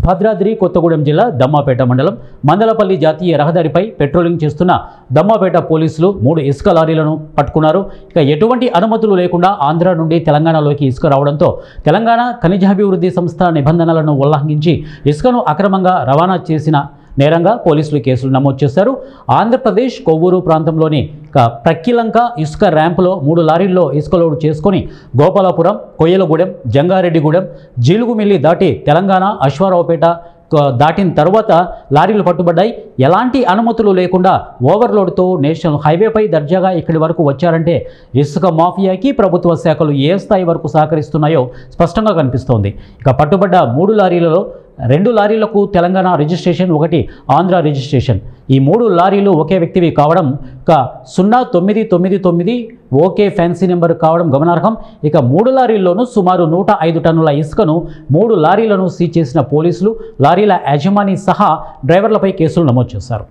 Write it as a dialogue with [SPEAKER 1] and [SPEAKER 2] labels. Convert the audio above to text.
[SPEAKER 1] భద్రాద్రి కొత్తగూడెం జిల్లా దమ్మాపేట మండలం మందలపల్లి జాతీయ రహదారిపై పెట్రోలింగ్ చేస్తున్న దమ్మాపేట పోలీసులు 3 ఇసుక లారీలను పట్టుకున్నారు. ఇక ఎటువంటి అనుమతులు లేకుండా ఆంధ్ర నుండి తెలంగాణలోకి ఇసుక రావడంతో తెలంగాణ ఖనిజాభివృద్ధి సంస్థ నిబంధనలను ఉల్లంఘించి ఇసుకను అక్రమంగా రవాణా చేసిన నేరంగా పోలీసులు కేసులు నమోదు చేశారు. ఆంధ్రప్రదేశ్ కొవ్వూరు ప్రాంతంలోని ప్రక్కిలంక ఇసుక ర్యాంపులో 3 లారీల్లో ఇసుక లోడు చేసుకుని గోపాలపురం, కొయ్యలగూడెం, జంగారెడ్డిగూడెం, జీలుగుమిల్లి దాటి తెలంగాణ అశ్వారావుపేట దాటిన తర్వాత లారీలు పట్టుబడ్డాయి. ఎలాంటి అనుమతులు లేకుండా ఓవర్లోడ్తో నేషనల్ హైవేపై దర్జాగా ఇక్కడి వరకు వచ్చారంటే ఇసుక మాఫియాకి ప్రభుత్వ శాఖలు ఏ స్థాయి వరకు సహకరిస్తున్నాయో స్పష్టంగా కనిపిస్తోంది. ఇక పట్టుబడ్డ 3 లారీలలో 2 లారీలకు తెలంగాణ రిజిస్ట్రేషన్, 1 ఆంధ్ర రిజిస్ట్రేషన్. ఈ 3 లారీలు ఒకే వ్యక్తివి కావడం, 0999 ఓకే ఫ్యాన్సీ నెంబర్ కావడం గమనార్హం. ఇక 3 లారీల్లోనూ సుమారు 105 టన్నుల ఇసుకను 3 లారీలను సీజ్ చేసిన పోలీసులు లారీల యజమాని సహా డ్రైవర్లపై కేసులు నమోదు చేశారు.